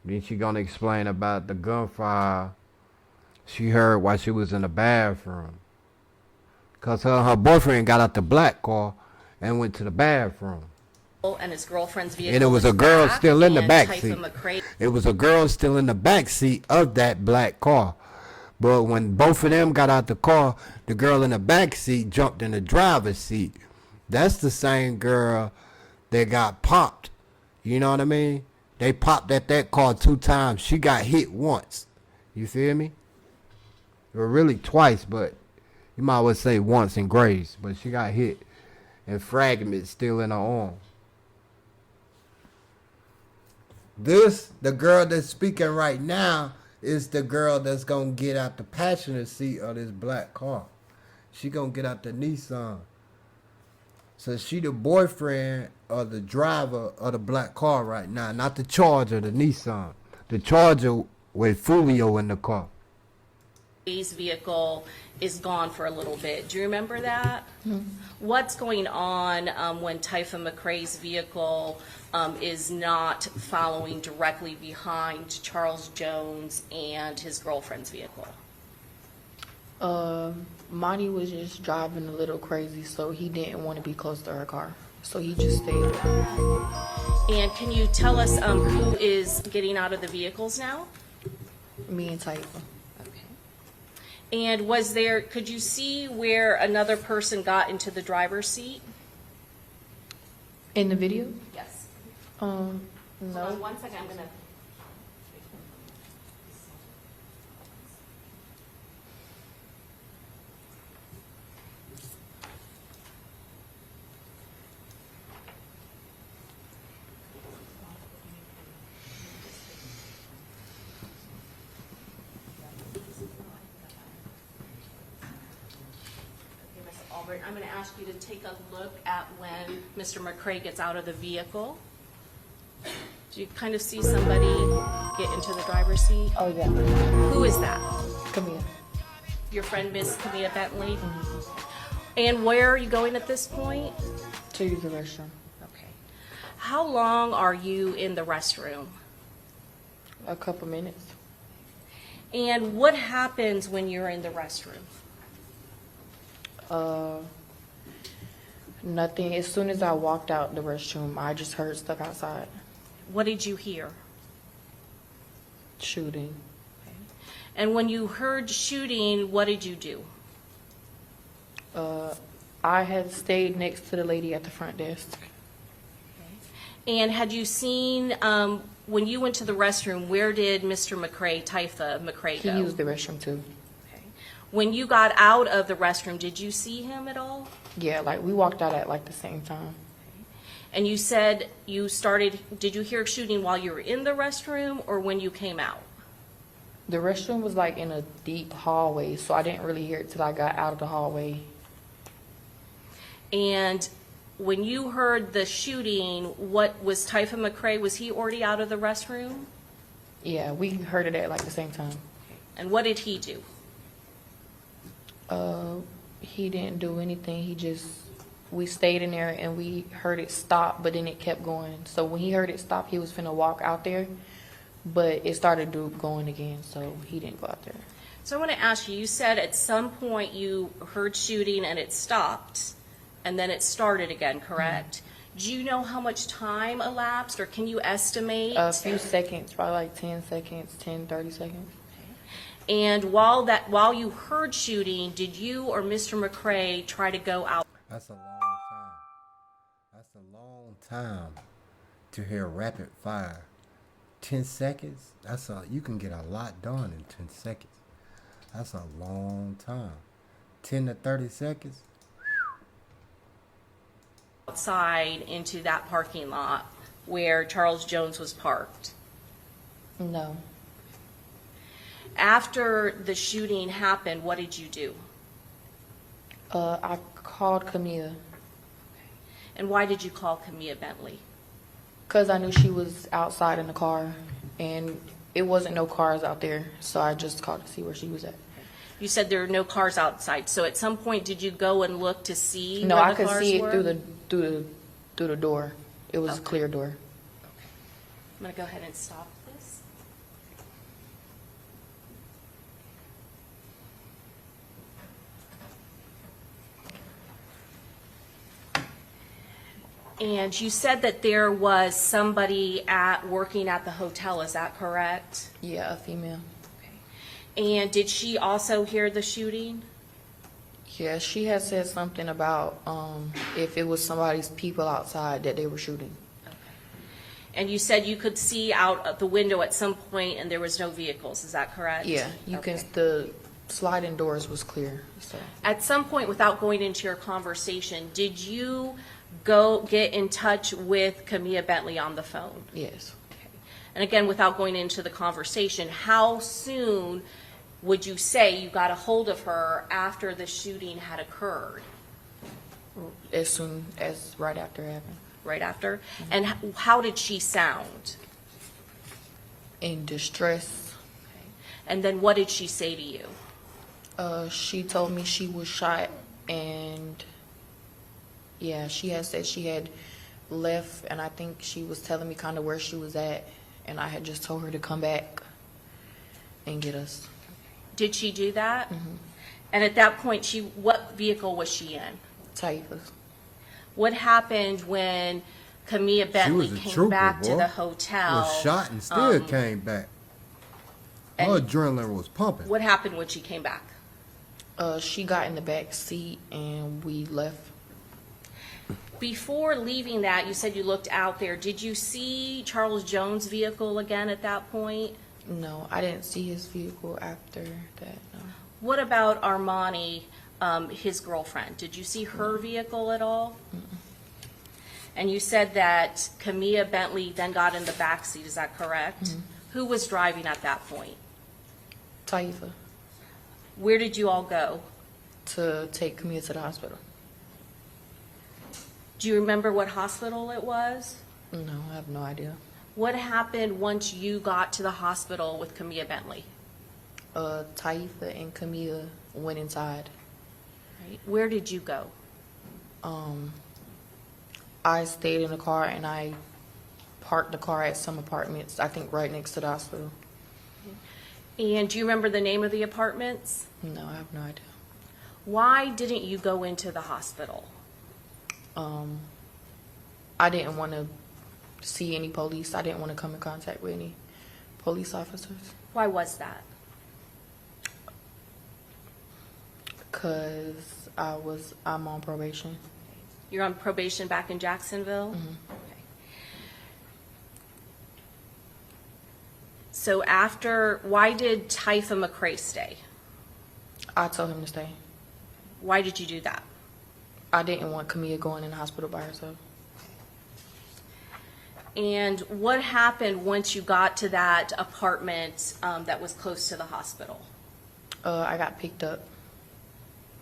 Then she gonna explain about the gunfire she heard while she was in the bathroom. Cause her boyfriend got out the black car and went to the bathroom. And his girlfriend's vehicle. And it was a girl still in the back seat. McCray. It was a girl still in the back seat of that black car. But when both of them got out the car, the girl in the back seat jumped in the driver's seat. That's the same girl that got popped. You know what I mean? They popped at that car 2 times. She got hit once. You feel me? Or really twice, but you might well say once in grace. But she got hit and fragments still in her arm. The girl that's speaking right now is the girl that's going to get out the passenger seat of this black car. She going to get out the Nissan. So she the boyfriend of the driver of the black car right now. Not the Charger, the Nissan. The Charger with Foolio in the car. His vehicle is gone for a little bit. Do you remember that? Mm-hmm. What's going on when Typha McCray's vehicle is not following directly behind Charles Jones and his girlfriend's vehicle? Monty was just driving a little crazy, so he didn't want to be close to her car. So he just stayed there. And can you tell us who is getting out of the vehicles now? Me and Typha. And could you see where another person got into the driver's seat? In the video? Yes. No. Hold on 1 second, I'm gonna. I'm going to ask you to take a look at when Mr. McCray gets out of the vehicle. Do you kind of see somebody get into the driver's seat? Oh, yeah. Who is that? Camille. Your friend, Miss Camilla Bentley? And where are you going at this point? To use the restroom. Okay. How long are you in the restroom? A couple minutes. And what happens when you're in the restroom? Nothing. As soon as I walked out the restroom, I just heard stuff outside. What did you hear? Shooting. And when you heard shooting, what did you do? I had stayed next to the lady at the front desk. And had you seen, when you went to the restroom, where did Mr. McCray, Typha McCray, go? He used the restroom too. Okay. When you got out of the restroom, did you see him at all? Yeah, like we walked out at like the same time. And you said did you hear shooting while you were in the restroom or when you came out? The restroom was like in a deep hallway, so I didn't really hear it till I got out of the hallway. And when you heard the shooting, what was Typha McCray, was he already out of the restroom? Yeah, we heard it at like the same time. And what did he do? He didn't do anything. We stayed in there and we heard it stop, but then it kept going. So when he heard it stop, he was finna walk out there, but it started going again, so he didn't go out there. So I want to ask you, you said at some point you heard shooting and it stopped, and then it started again, correct? Mm-hmm. Do you know how much time elapsed, or can you estimate? A few seconds, probably like 10 seconds, 10, 30 seconds. And while you heard shooting, did you or Mr. McCray try to go out? That's a long time. That's a long time to hear rapid fire. 10 seconds? You can get a lot done in 10 seconds. That's a long time. 10 to 30 seconds? Outside into that parking lot where Charles Jones was parked. No. After the shooting happened, what did you do? I called Camilla. And why did you call Camilla Bentley? Because I knew she was outside in the car, and it wasn't no cars out there, so I just called to see where she was at. You said there were no cars outside, so at some point did you go and look to see No, where I the could cars see it were? through the door. It was a clear door. I'm going to go ahead and stop this. And you said that there was somebody working at the hotel, is that correct? Yeah, a female. And did she also hear the shooting? Yeah, she had said something about if it was somebody's people outside that they were shooting. And you said you could see out of the window at some point and there was no vehicles, is that correct? Yeah, you Okay. can. The sliding doors was clear. So At some point, without going into your conversation, did you go get in touch with Camilla Bentley on the phone? yes, And again, without going into the conversation, how soon would you say you got a hold of her after the shooting had occurred? as soon as right after it happened. Right after? And how did she sound? In distress. And then what did she say to you? She told me she was shot, and yeah, she had said she had left, and I think she was telling me kind of where she was at, and I had just told her to come back and get us. Did she do that? And at that point, what vehicle was she in? Typhus. What happened when Camilla Bentley was a came trooper, back to boy. the hotel? Was shot and still came back. Her adrenaline was pumping. What happened when she came back? She got in the back seat, and we left. Before leaving that, you said you looked out there. Did you see Charles Jones' vehicle again at that point? No, I didn't see his vehicle after that. No. What about Armani, his girlfriend? Did you see her vehicle at all? And you said that Camilla Bentley then got in the back seat. Is that correct? Who was driving at that point? Taifa, Where did you all go? to take Camille to the hospital. Do you remember what hospital it was? No, I have no idea. What happened once you got to the hospital with Camilla Bentley? Taifa and Camille went inside. Right. Where did you go? I stayed in the car, and I parked the car at some apartments, I think right next to the hospital. And do you remember the name of the apartments? No, I have no idea. Why didn't you go into the hospital? I didn't want to see any police. I didn't want to come in contact with any police officers Why was that? because I'm on probation. You're on probation back in Jacksonville? Okay. So why did Taifa McCrae stay? I told him to stay. Why did you do that? I didn't want Camille going in the hospital by herself. And what happened once you got to that apartment that was close to the hospital? I got picked up.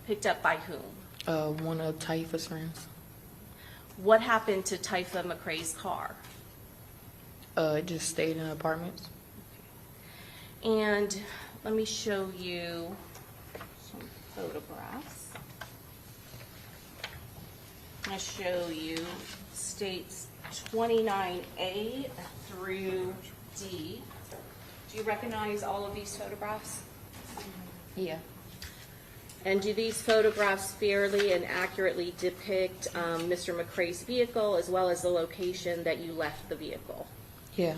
Picked up by whom? One of Taifa's friends. What happened to Taifa McCrae's car? It just stayed in apartments. And let me show you some photographs. I'll show you states 29A through D. Do you recognize all of these photographs? Yeah. And do these photographs fairly and accurately depict Mr. McCrae's vehicle as well as the location that you left the vehicle? Yeah.